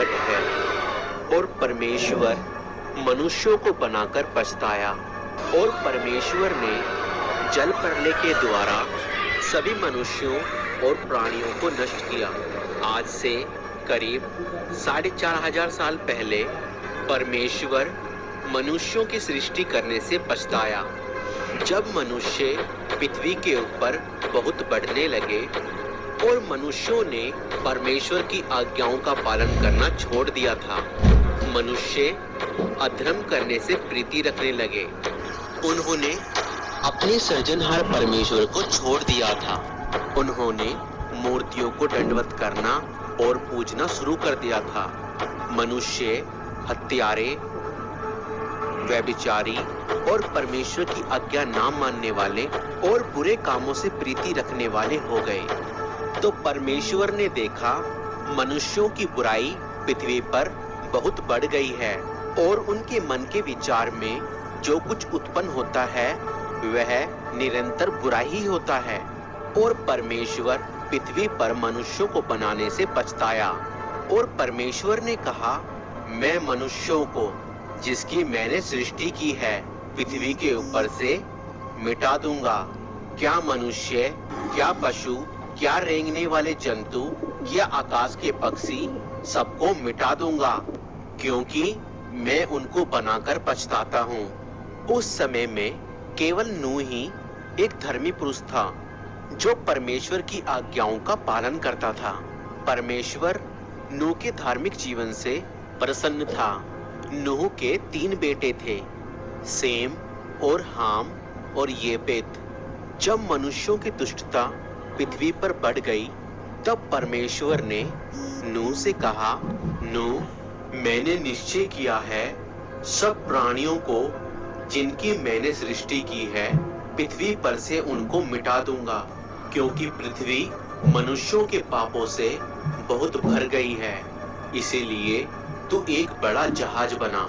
निकट है और परमेश्वर मनुष्यों को बनाकर पछताया और परमेश्वर ने जल प्रलय के द्वारा सभी मनुष्यों और प्राणियों को नष्ट किया। आज से करीब 4500 साल पहले परमेश्वर मनुष्यों की सृष्टि करने से पछताया। जब मनुष्य पृथ्वी के ऊपर बहुत बढ़ने लगे और मनुष्यों ने परमेश्वर की आज्ञाओं का पालन करना छोड़ दिया था, मनुष्य अधर्म करने से प्रीति रखने लगे। उन्होंने अपने सृजनहार परमेश्वर को छोड़ दिया था। उन्होंने मूर्तियों को दंडवत करना और पूजना शुरू कर दिया था। मनुष्य हत्यारे, व्यभिचारी और परमेश्वर की आज्ञा ना मानने वाले और बुरे कामों से प्रीति रखने वाले हो गए। तो परमेश्वर ने देखा मनुष्यों की बुराई पृथ्वी पर बहुत बढ़ गई है और उनके मन के विचार में जो कुछ उत्पन्न होता है वह निरंतर बुरा ही होता है। और परमेश्वर पृथ्वी पर मनुष्यों को बनाने से पछताया और परमेश्वर ने कहा, मैं मनुष्यों को जिसकी मैंने सृष्टि की है पृथ्वी के ऊपर से मिटा दूंगा। क्या मनुष्य, क्या पशु, क्या रेंगने वाले जंतु, क्या आकाश के पक्षी, सबको मिटा दूंगा, क्योंकि मैं उनको बनाकर पछताता हूँ। उस समय में केवल नूह ही एक धर्मी पुरुष था जो परमेश्वर की आज्ञाओं का पालन करता था। परमेश्वर नूह के धार्मिक जीवन से प्रसन्न था। नूह के 3 बेटे थे, सेम और हाम और येपेत। जब मनुष्यों की दुष्टता पृथ्वी पर बढ़ गई तब परमेश्वर ने नूह से कहा, नूह, मैंने निश्चय किया है सब प्राणियों को जिनकी मैंने सृष्टि की है पृथ्वी पर से उनको मिटा दूंगा, क्योंकि पृथ्वी मनुष्यों के पापों से बहुत भर गई है। इसीलिए तू एक बड़ा जहाज बना,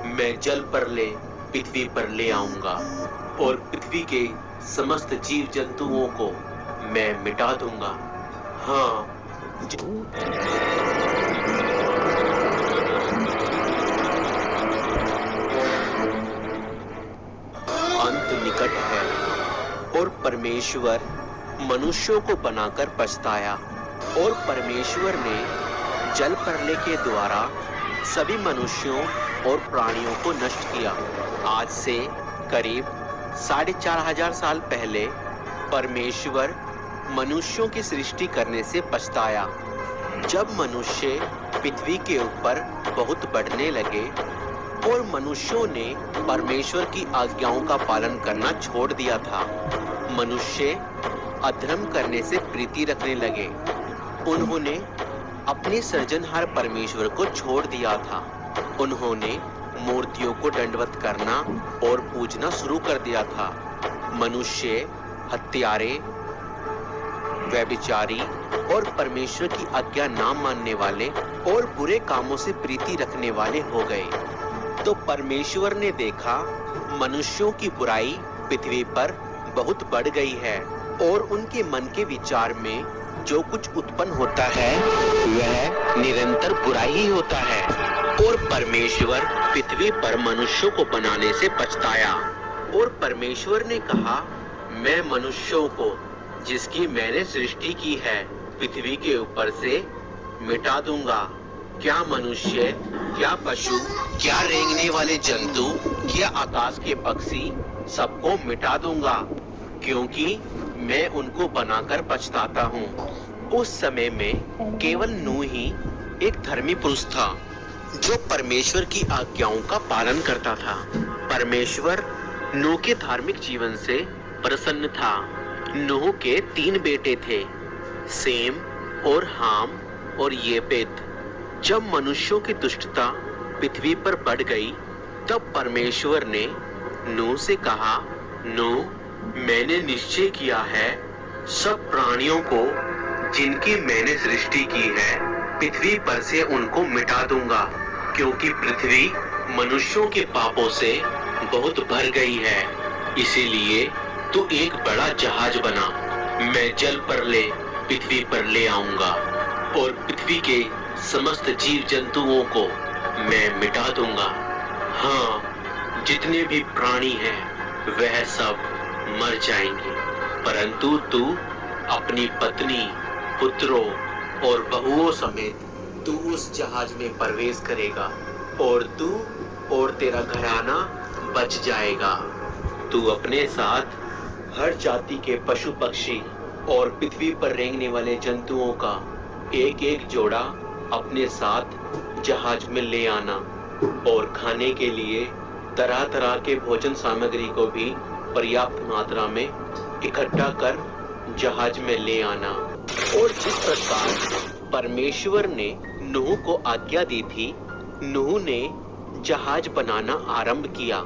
मैं जल प्रलय पृथ्वी पर ले आऊंगा और पृथ्वी के समस्त जीव जंतुओं को मैं मिटा दूंगा। हाँ, अंत निकट है और परमेश्वर मनुष्यों को बनाकर पछताया और परमेश्वर ने जल प्रलय के द्वारा सभी मनुष्यों और प्राणियों को नष्ट किया। आज से करीब 4500 साल पहले परमेश्वर मनुष्यों की सृष्टि करने से पछताया। जब मनुष्य पृथ्वी के ऊपर बहुत बढ़ने लगे और मनुष्यों ने परमेश्वर की आज्ञाओं का पालन करना छोड़ दिया था, मनुष्य अधर्म करने से प्रीति रखने लगे। उन्होंने अपने सृजनहार परमेश्वर को छोड़ दिया था। उन्होंने मूर्तियों को दंडवत करना और पूजना शुरू कर दिया था। मनुष्य हत्यारे, व्यभिचारी और परमेश्वर की आज्ञा ना मानने वाले और बुरे कामों से प्रीति रखने वाले हो गए। तो परमेश्वर ने देखा मनुष्यों की बुराई पृथ्वी पर बहुत बढ़ गई है और उनके मन के विचार में जो कुछ उत्पन्न होता है वह निरंतर बुरा ही होता है। और परमेश्वर पृथ्वी पर मनुष्यों को बनाने से पछताया और परमेश्वर ने कहा, मैं मनुष्यों को जिसकी मैंने सृष्टि की है पृथ्वी के ऊपर से मिटा दूंगा। क्या मनुष्य, क्या पशु, क्या रेंगने वाले जंतु, क्या आकाश के पक्षी, सबको मिटा दूंगा, क्योंकि मैं उनको बनाकर पछताता हूँ। उस समय में केवल नूह ही एक धर्मी पुरुष था जो परमेश्वर की आज्ञाओं का पालन करता था। परमेश्वर नूह के धार्मिक जीवन से प्रसन्न था। नूह के 3 बेटे थे, सेम और हाम और येपेत। जब मनुष्यों की दुष्टता पृथ्वी पर बढ़ गई तब परमेश्वर ने नूह से कहा, नूह, मैंने निश्चय किया है सब प्राणियों को जिनकी मैंने सृष्टि की है पृथ्वी पर से उनको मिटा दूंगा, क्योंकि पृथ्वी मनुष्यों के पापों से बहुत भर गई है। इसीलिए तू एक बड़ा जहाज बना, मैं जल प्रलय पृथ्वी पर ले आऊंगा और पृथ्वी के समस्त जीव जंतुओं को मैं मिटा दूंगा। हाँ, जितने भी प्राणी हैं वह सब मर जाएंगे, परंतु तू अपनी पत्नी, पुत्रों और बहुओं समेत तू उस जहाज में प्रवेश करेगा और तू और तेरा घराना बच जाएगा। तू अपने साथ हर जाति के पशु पक्षी और पृथ्वी पर रेंगने वाले जंतुओं का एक एक जोड़ा अपने साथ जहाज में ले आना और खाने के लिए तरह तरह के भोजन सामग्री को भी पर्याप्त मात्रा में इकट्ठा कर जहाज में ले आना। और जिस प्रकार परमेश्वर ने नूह को आज्ञा दी थी, नूह ने जहाज बनाना आरंभ किया।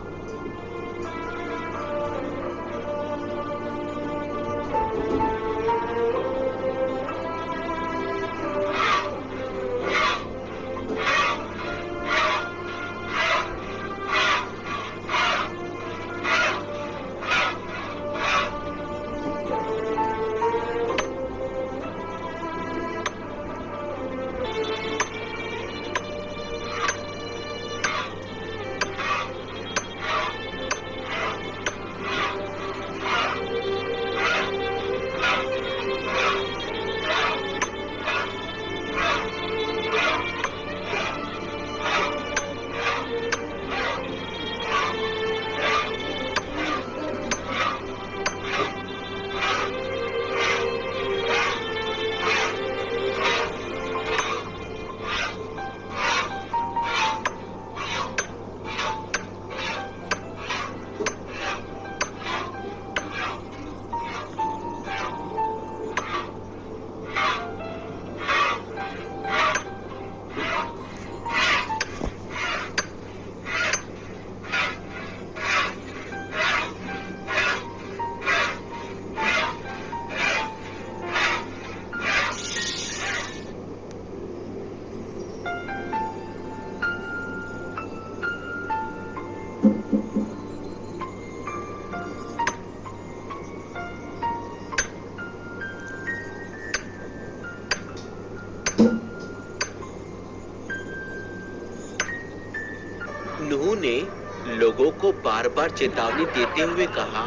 नूह ने लोगों को बार बार चेतावनी देते हुए कहा,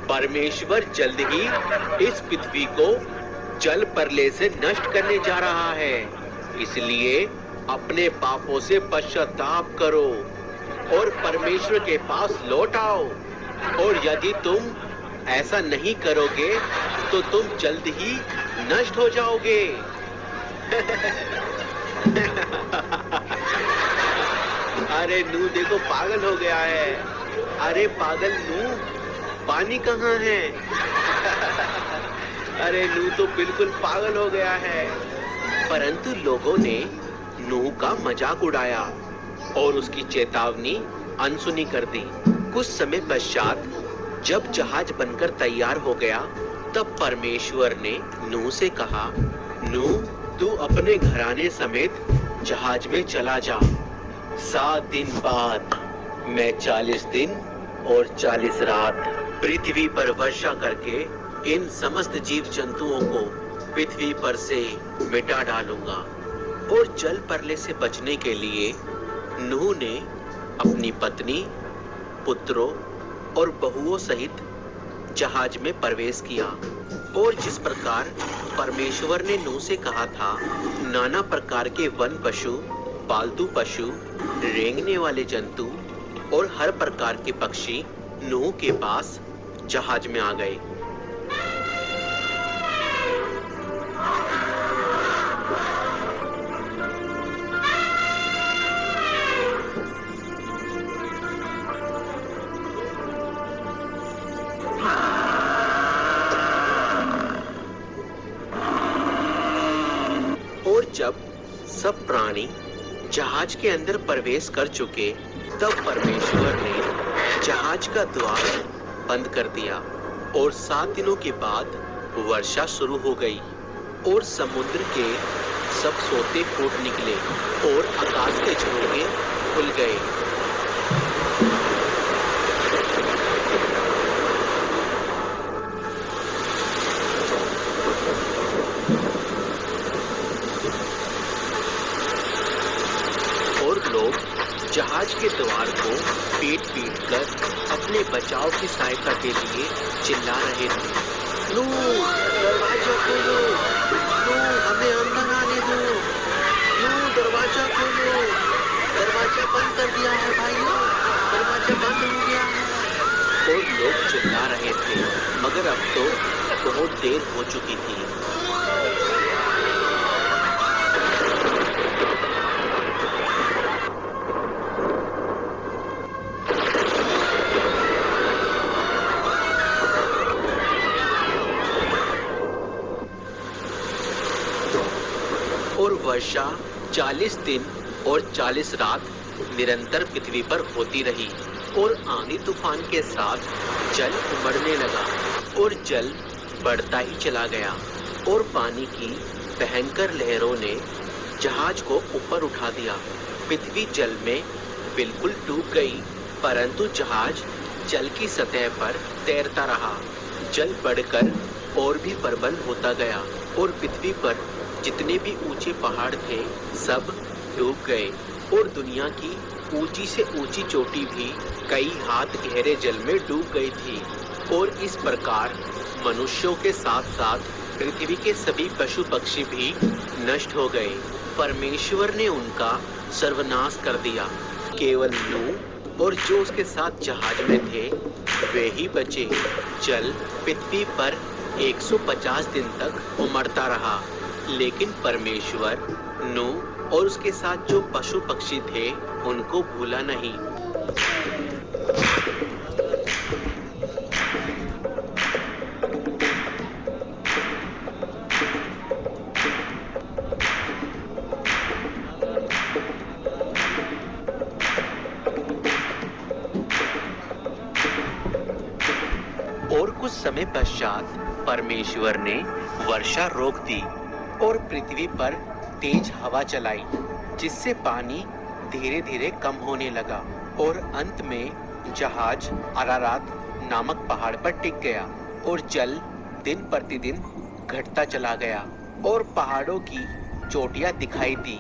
परमेश्वर जल्द ही इस पृथ्वी को जल प्रलय से नष्ट करने जा रहा है, इसलिए अपने पापों से पश्चाताप करो और परमेश्वर के पास लौट आओ। और यदि तुम ऐसा नहीं करोगे तो तुम जल्द ही नष्ट हो जाओगे। अरे नूह देखो पागल हो गया है। अरे पागल नूह, पानी कहाँ है? अरे नूह तो बिल्कुल पागल हो गया है। परंतु लोगों ने नूह का मजाक उड़ाया और उसकी चेतावनी अनसुनी कर दी। कुछ समय पश्चात जब जहाज बनकर तैयार हो गया, तब परमेश्वर ने नूह से कहा, नूह तू अपने घराने समेत जहाज में चला जा। 7 दिन बाद मैं 40 दिन और 40 रात पृथ्वी पर वर्षा करके इन समस्त जीव जंतुओं को पृथ्वी पर से मिटा डालूंगा। और जल प्रलय से बचने के लिए नूह ने अपनी पत्नी, पुत्रों और बहुओं सहित जहाज में प्रवेश किया। और जिस प्रकार परमेश्वर ने नूह से कहा था, नाना प्रकार के वन पशु, पालतू पशु, रेंगने वाले जंतु और हर प्रकार के पक्षी नूह के पास जहाज में आ गए। और जब सब प्राणी जहाज के अंदर प्रवेश कर चुके, तब परमेश्वर ने जहाज का द्वार बंद कर दिया और 7 दिनों के बाद वर्षा शुरू हो गई और समुद्र के सब सोते फूट निकले और आकाश के झरोखे खुल गए। जहाज के द्वार को पीट कर अपने बचाव की सहायता के लिए चिल्ला रहे थे। नो, दरवाजा खोलो, नो, हमें अंदर आने दो, नो, दरवाजा खोलो, दरवाजा बंद कर दिया है भाइयों, दरवाजा बंद हो गया है। और लोग चिल्ला रहे थे, मगर अब तो बहुत देर हो चुकी थी। और वर्षा 40 दिन और 40 रात निरंतर पृथ्वी पर होती रही और आंधी तूफान के साथ जल उमड़ने लगा और जल बढ़ता ही चला गया और पानी की भयंकर लहरों ने जहाज को ऊपर उठा दिया। पृथ्वी जल में बिल्कुल डूब गई, परंतु जहाज जल की सतह पर तैरता रहा। जल बढ़कर और भी प्रबल होता गया और पृथ्वी पर जितने भी ऊंचे पहाड़ थे सब डूब गए और दुनिया की ऊंची से ऊंची चोटी भी कई हाथ गहरे जल में डूब गई थी। और इस प्रकार मनुष्यों के साथ साथ पृथ्वी के सभी पशु पक्षी भी नष्ट हो गए। परमेश्वर ने उनका सर्वनाश कर दिया। केवल नूह और जो उसके साथ जहाज में थे वे ही बचे। जल पृथ्वी पर 150 दिन तक उमड़ता रहा, लेकिन परमेश्वर नूह और उसके साथ जो पशु पक्षी थे उनको भूला नहीं। और कुछ समय पश्चात परमेश्वर ने वर्षा रोक दी और पृथ्वी पर तेज हवा चलाई, जिससे पानी धीरे धीरे कम होने लगा और अंत में जहाज अरारात नामक पहाड़ पर टिक गया और जल दिन प्रतिदिन घटता चला गया और पहाड़ों की चोटियां दिखाई दी।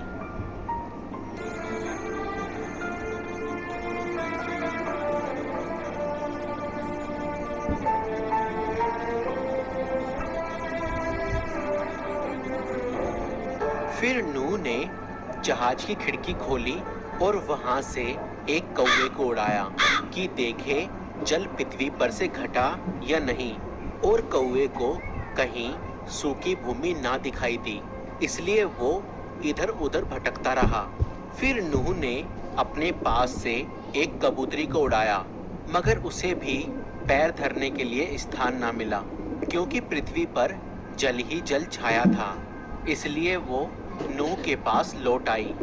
फिर नूह ने जहाज की खिड़की खोली और वहां से एक कौवे को उड़ाया कि देखे जल पृथ्वी पर से घटा या नहीं, और कौवे को कहीं सूखी भूमि ना दिखाई दी, इसलिए वो इधर उधर भटकता रहा। फिर नूह ने अपने पास से एक कबूतरी को उड़ाया, मगर उसे भी पैर धरने के लिए स्थान ना मिला, क्योंकि पृथ्वी पर जल ही जल छाया था। इसलिए वो नूह के पास लौट आई।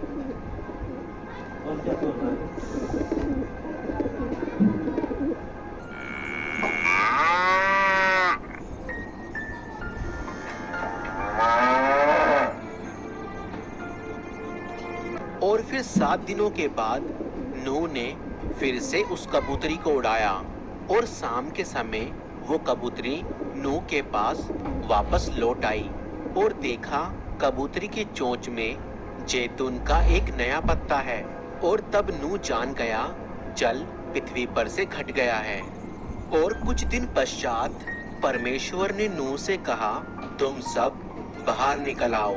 और फिर 7 दिनों के बाद नूह ने फिर से उस कबूतरी को उड़ाया और शाम के समय वो कबूतरी नूह के पास वापस लौट आई और देखा कबूतरी की चोंच में जैतून का एक नया पत्ता है। और तब नूह जान गया जल पृथ्वी पर से घट गया है। और कुछ दिन पश्चात परमेश्वर ने नूह से कहा, तुम सब बाहर निकल आओ,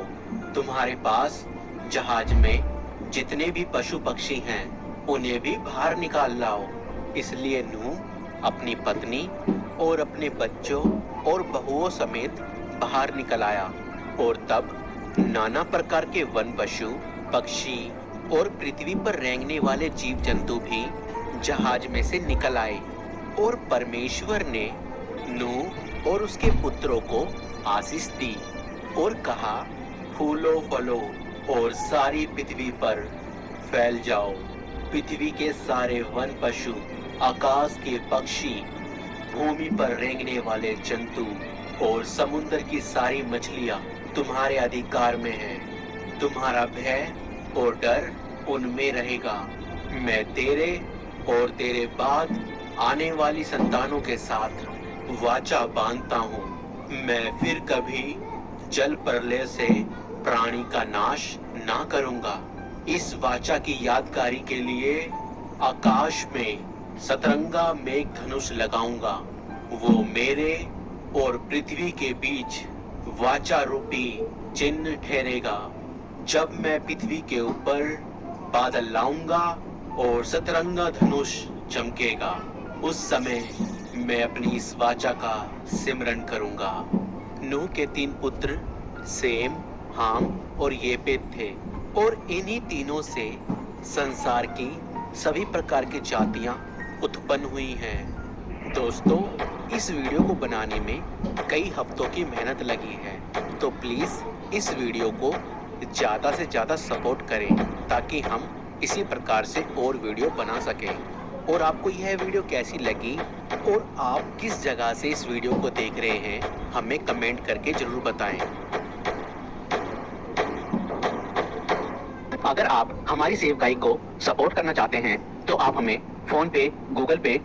तुम्हारे पास जहाज में जितने भी पशु पक्षी हैं उन्हें भी बाहर निकाल लाओ। इसलिए नूह अपनी पत्नी और अपने बच्चों और बहुओं समेत बाहर निकल आया। और तब नाना प्रकार के वन पशु पक्षी और पृथ्वी पर रेंगने वाले जीव जंतु भी जहाज में से निकल आए। और परमेश्वर ने नूह और उसके पुत्रों को आशीष दी और कहा, फूलो फलो और सारी पृथ्वी पर फैल जाओ। पृथ्वी के सारे वन पशु, आकाश के पक्षी, भूमि पर रेंगने वाले जंतु और समुद्र की सारी मछलियां तुम्हारे अधिकार में है। तुम्हारा भय और डर उनमें रहेगा। मैं तेरे और तेरे बाद आने वाली संतानों के साथ वाचा बांधता हूँ। मैं फिर कभी जल प्रलय से प्राणी का नाश ना करूँगा। इस वाचा की यादगारी के लिए आकाश में सतरंगा मेघ धनुष लगाऊंगा। वो मेरे और पृथ्वी के बीच वाचा रूपी चिन्ह ठहरेगा। जब मैं पृथ्वी के ऊपर बादल लाऊंगा और सतरंगा धनुष चमकेगा, उस समय मैं अपनी इस वाचा का सिमरन करूंगा। नूह के 3 पुत्र सेम, हाम और येपेत थे और इन्हीं तीनों से संसार की सभी प्रकार की जातियां उत्पन्न हुई हैं। दोस्तों, इस वीडियो को बनाने में कई हफ्तों की मेहनत लगी है, तो प्लीज इस वीडियो को ज्यादा से ज्यादा सपोर्ट करें ताकि हम इसी प्रकार से और वीडियो बना सकें। और आपको यह वीडियो कैसी लगी और आप किस जगह से इस वीडियो को देख रहे हैं, हमें कमेंट करके जरूर बताएं। अगर आप हमारी सेव गाइड को सपोर्ट करना चाहते हैं तो आप हमें फोन पे, गूगल पे